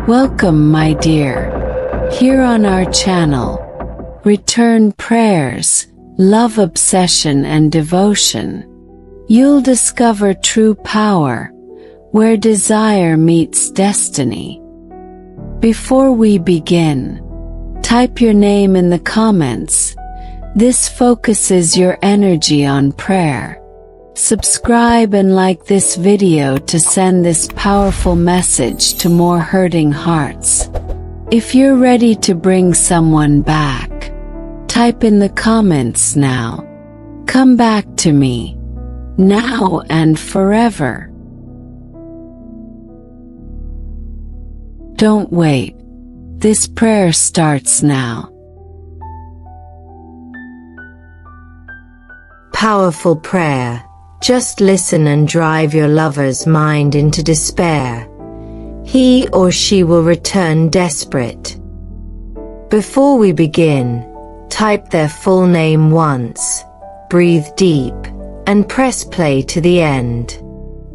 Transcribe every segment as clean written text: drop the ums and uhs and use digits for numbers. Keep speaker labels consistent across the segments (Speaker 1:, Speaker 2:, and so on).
Speaker 1: Welcome, my dear. Here on our channel, return prayers, love, obsession, and devotion. You'll discover true power, where desire meets destiny. Before we begin, type your name in the comments. This focuses your energy on prayer. Subscribe and like this video to send this powerful message to more hurting hearts. If you're ready to bring someone back, type in the comments now. Come back to me, now and forever. Don't wait. This prayer starts now.
Speaker 2: Powerful prayer. Just listen and drive your lover's mind into despair. He or she will return desperate. Before we begin, type their full name once, breathe deep, and press play to the end.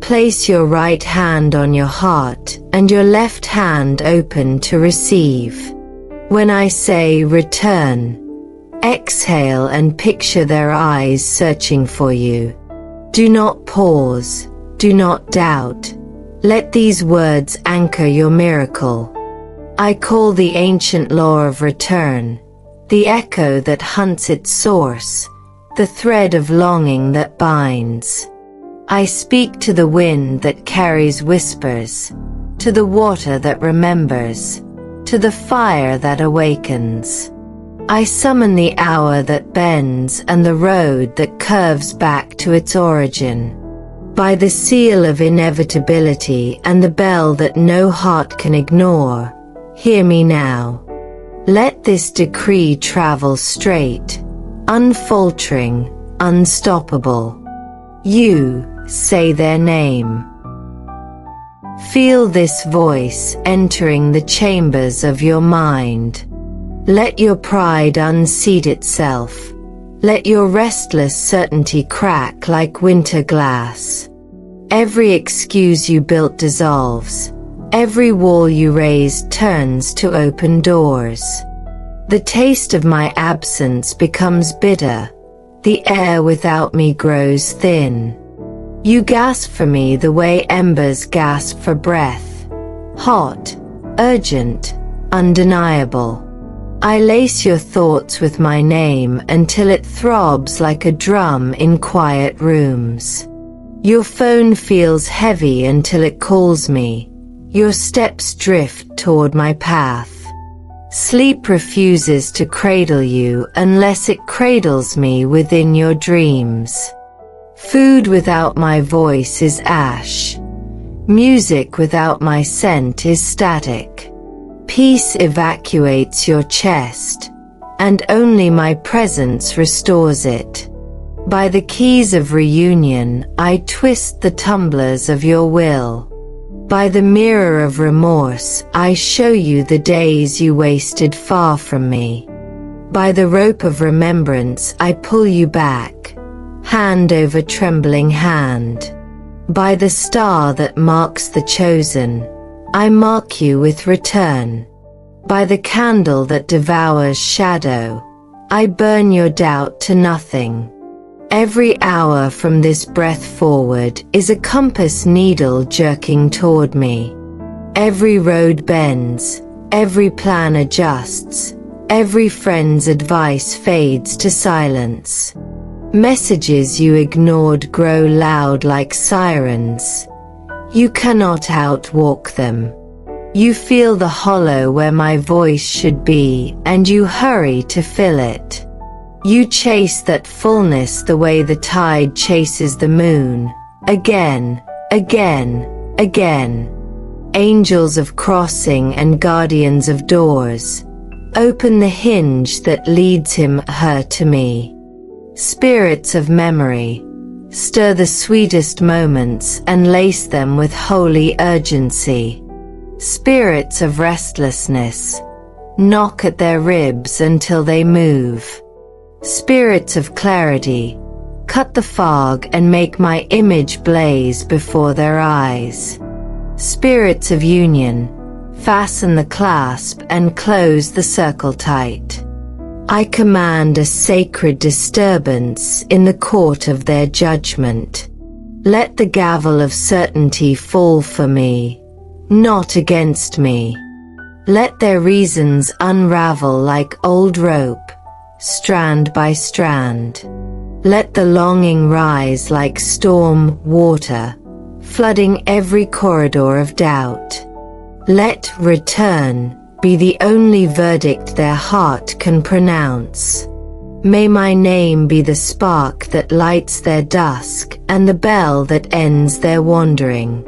Speaker 2: Place your right hand on your heart and your left hand open to receive. When I say return, exhale and picture their eyes searching for you. Do not pause, do not doubt. Let these words anchor your miracle. I call the ancient law of return, the echo that hunts its source, the thread of longing that binds. I speak to the wind that carries whispers, to the water that remembers, to the fire that awakens. I summon the hour that bends and the road that curves back to its origin. By the seal of inevitability and the bell that no heart can ignore, hear me now. Let this decree travel straight, unfaltering, unstoppable. You say their name. Feel this voice entering the chambers of your mind. Let your pride unseat itself. Let your restless certainty crack like winter glass. Every excuse you built dissolves. Every wall you raised turns to open doors. The taste of my absence becomes bitter. The air without me grows thin. You gasp for me the way embers gasp for breath. Hot, urgent, undeniable. I lace your thoughts with my name until it throbs like a drum in quiet rooms. Your phone feels heavy until it calls me. Your steps drift toward my path. Sleep refuses to cradle you unless it cradles me within your dreams. Food without my voice is ash. Music without my scent is static. Peace evacuates your chest, and only my presence restores it. By the keys of reunion, I twist the tumblers of your will. By the mirror of remorse, I show you the days you wasted far from me. By the rope of remembrance, I pull you back, hand over trembling hand. By the star that marks the chosen, I mark you with return. By the candle that devours shadow, I burn your doubt to nothing. Every hour from this breath forward is a compass needle jerking toward me. Every road bends, every plan adjusts, every friend's advice fades to silence. Messages you ignored grow loud like sirens. You cannot outwalk them. You feel the hollow where my voice should be, and you hurry to fill it. You chase that fullness the way the tide chases the moon, again, again, again. Angels of crossing and guardians of doors, open the hinge that leads him, her to me. Spirits of memory, stir the sweetest moments and lace them with holy urgency. Spirits of restlessness, knock at their ribs until they move. Spirits of clarity, cut the fog and make my image blaze before their eyes. Spirits of union, Fasten the clasp and close the circle tight. I command a sacred disturbance in the court of their judgment. Let the gavel of certainty fall for me, not against me. Let their reasons unravel like old rope, strand by strand. Let the longing rise like storm water, flooding every corridor of doubt. Let return be the only verdict their heart can pronounce. May my name be the spark that lights their dusk and the bell that ends their wandering.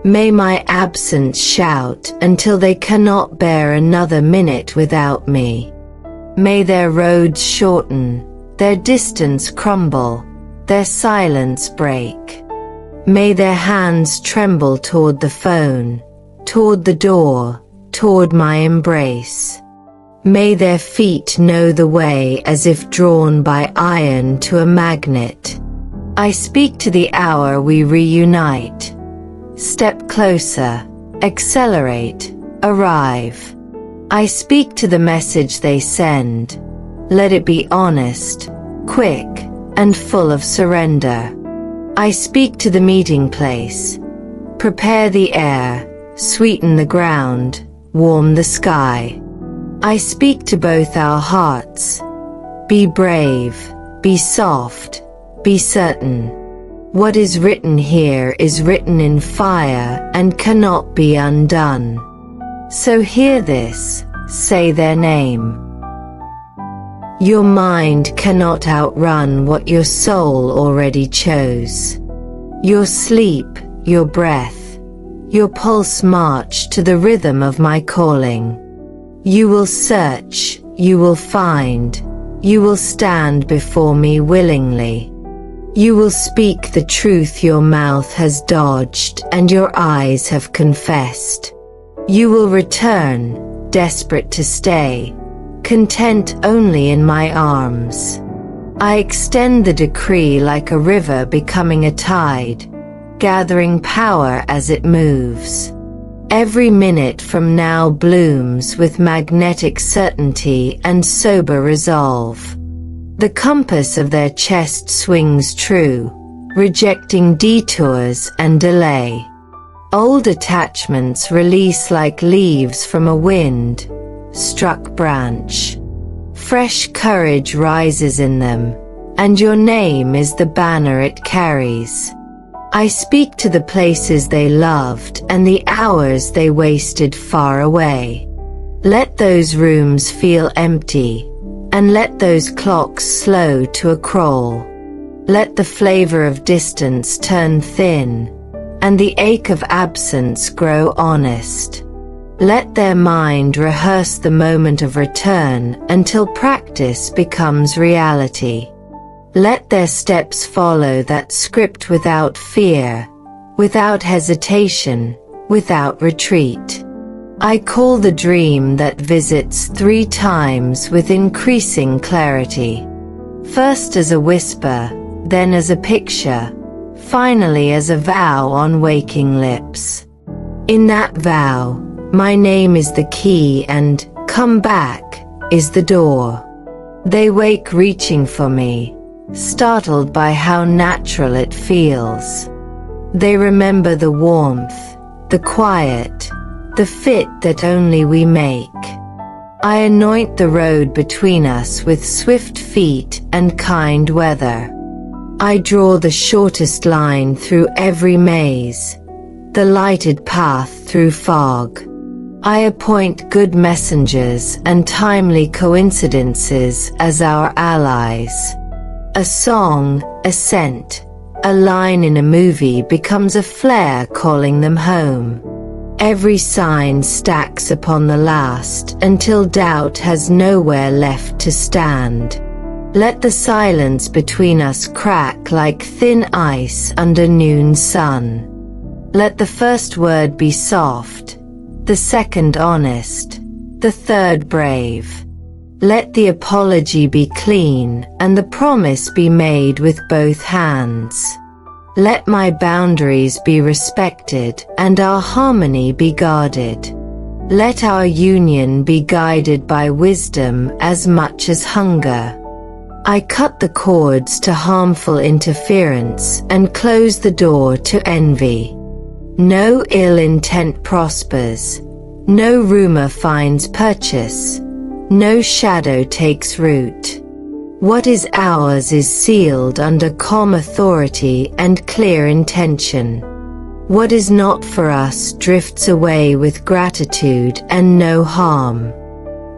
Speaker 2: May my absence shout until they cannot bear another minute without me. May their roads shorten, their distance crumble, their silence break. May their hands tremble toward the phone, toward the door, toward my embrace. May their feet know the way as if drawn by iron to a magnet. I speak to the hour we reunite. Step closer, accelerate, arrive. I speak to the message they send. Let it be honest, quick, and full of surrender. I speak to the meeting place. Prepare the air, sweeten the ground, warm the sky. I speak to both our hearts. Be brave, be soft, be certain. What is written here is written in fire and cannot be undone. So hear this, say their name. Your mind cannot outrun what your soul already chose. Your sleep, your breath, your pulse march to the rhythm of my calling. You will search, you will find, you will stand before me willingly. You will speak the truth your mouth has dodged and your eyes have confessed. You will return, desperate to stay, content only in my arms. I extend the decree like a river becoming a tide, gathering power as it moves. Every minute from now blooms with magnetic certainty and sober resolve. The compass of their chest swings true, rejecting detours and delay. Old attachments release like leaves from a wind-struck branch. Fresh courage rises in them, and your name is the banner it carries. I speak to the places they loved and the hours they wasted far away. Let those rooms feel empty, and let those clocks slow to a crawl. Let the flavor of distance turn thin, and the ache of absence grow honest. Let their mind rehearse the moment of return until practice becomes reality. Let their steps follow that script without fear, without hesitation, without retreat. I call the dream that visits 3 times with increasing clarity. First as a whisper, then as a picture, finally as a vow on waking lips. In that vow, my name is the key and come back is the door. They wake reaching for me, startled by how natural it feels. They remember the warmth, the quiet, the fit that only we make. I anoint the road between us with swift feet and kind weather. I draw the shortest line through every maze, the lighted path through fog. I appoint good messengers and timely coincidences as our allies. A song, a scent, a line in a movie becomes a flare calling them home. Every sign stacks upon the last until doubt has nowhere left to stand. Let the silence between us crack like thin ice under noon sun. Let the first word be soft, the second honest, the third brave. Let the apology be clean and the promise be made with both hands. Let my boundaries be respected and our harmony be guarded. Let our union be guided by wisdom as much as hunger. I cut the cords to harmful interference and close the door to envy. No ill intent prospers. No rumor finds purchase. No shadow takes root. What is ours is sealed under calm authority and clear intention. What is not for us drifts away with gratitude and no harm.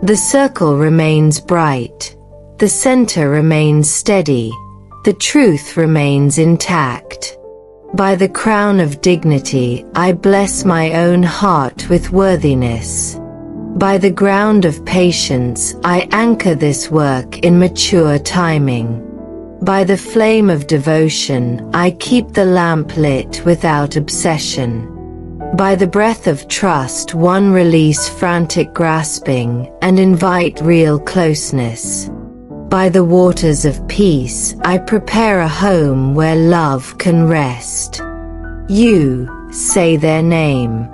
Speaker 2: The circle remains bright. The center remains steady. The truth remains intact. By the crown of dignity, I bless my own heart with worthiness. By the ground of patience, I anchor this work in mature timing. By the flame of devotion, I keep the lamp lit without obsession. By the breath of trust, one release frantic grasping and invite real closeness. By the waters of peace, I prepare a home where love can rest. You, say their name.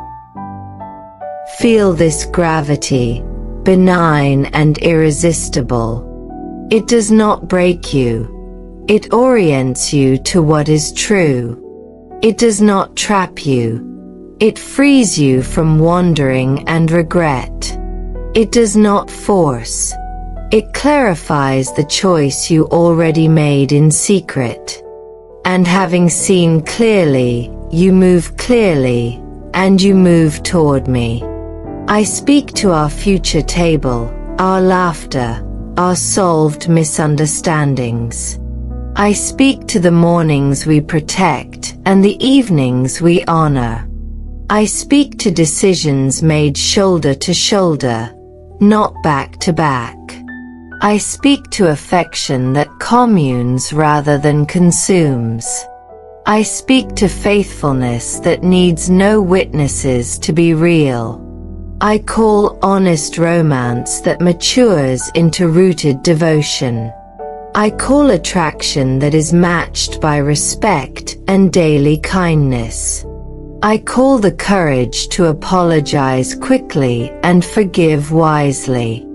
Speaker 2: Feel this gravity, benign and irresistible. It does not break you. It orients you to what is true. It does not trap you. It frees you from wandering and regret. It does not force. It clarifies the choice you already made in secret. And having seen clearly, you move clearly, and you move toward me. I speak to our future table, our laughter, our solved misunderstandings. I speak to the mornings we protect and the evenings we honor. I speak to decisions made shoulder to shoulder, not back to back. I speak to affection that communes rather than consumes. I speak to faithfulness that needs no witnesses to be real. I call honest romance that matures into rooted devotion. I call attraction that is matched by respect and daily kindness. I call the courage to apologize quickly and forgive wisely.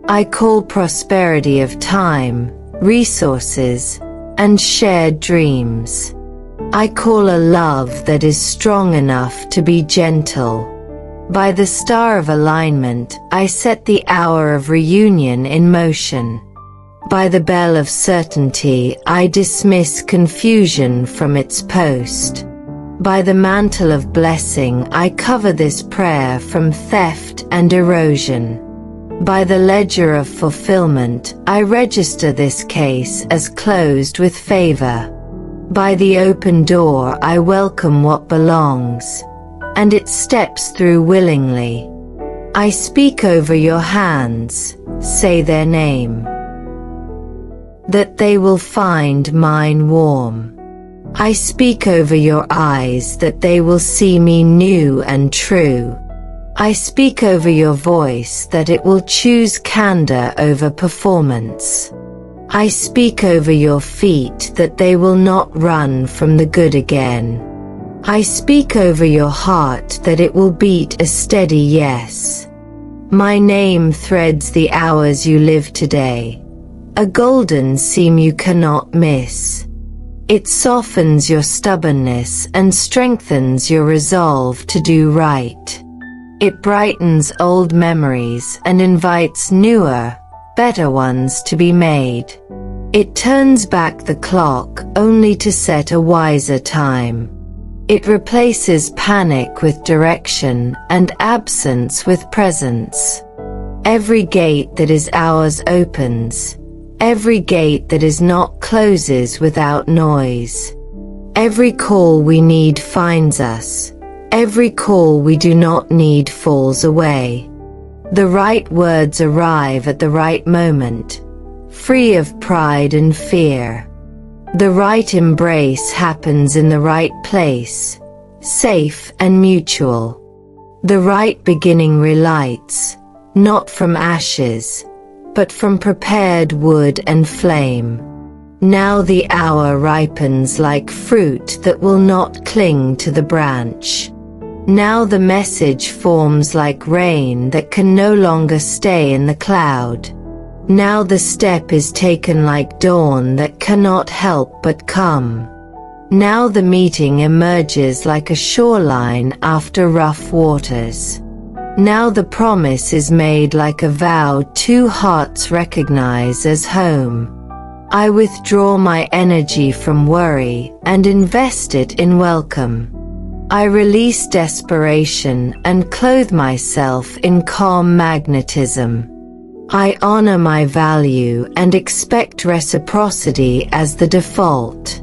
Speaker 2: I call prosperity of time, resources, and shared dreams. I call a love that is strong enough to be gentle. By the star of alignment, I set the hour of reunion in motion. By the bell of certainty, I dismiss confusion from its post. By the mantle of blessing, I cover this prayer from theft and erosion. By the ledger of fulfillment, I register this case as closed with favor. By the open door, I welcome what belongs, and it steps through willingly. I speak over your hands, say their name, that they will find mine warm. I speak over your eyes that they will see me new and true. I speak over your voice that it will choose candor over performance. I speak over your feet that they will not run from the good again. I speak over your heart that it will beat a steady yes. My name threads the hours you live today, a golden seam you cannot miss. It softens your stubbornness and strengthens your resolve to do right. It brightens old memories and invites newer, better ones to be made. It turns back the clock only to set a wiser time. It replaces panic with direction and absence with presence. Every gate that is ours opens. Every gate that is not closes without noise. Every call we need finds us. Every call we do not need falls away. The right words arrive at the right moment, free of pride and fear. The right embrace happens in the right place, safe and mutual. The right beginning relights, not from ashes, but from prepared wood and flame. Now the hour ripens like fruit that will not cling to the branch. Now the message forms like rain that can no longer stay in the cloud. Now the step is taken like dawn that cannot help but come. Now the meeting emerges like a shoreline after rough waters. Now the promise is made like a vow two hearts recognize as home. I withdraw my energy from worry and invest it in welcome. I release desperation and clothe myself in calm magnetism. I honor my value and expect reciprocity as the default.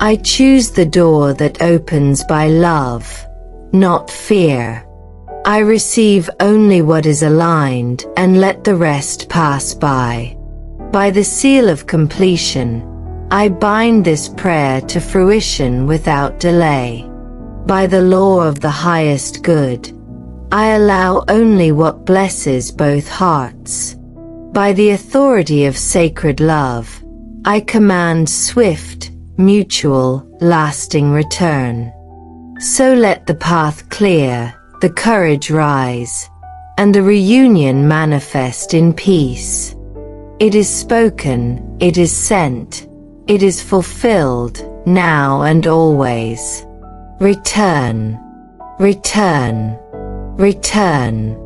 Speaker 2: I choose the door that opens by love, not fear. I receive only what is aligned and let the rest pass by. By the seal of completion, I bind this prayer to fruition without delay. By the law of the highest good, I allow only what blesses both hearts. By the authority of sacred love, I command swift, mutual, lasting return. So let the path clear, the courage rise, and the reunion manifest in peace. It is spoken, it is sent, it is fulfilled, now and always. Return, return, return.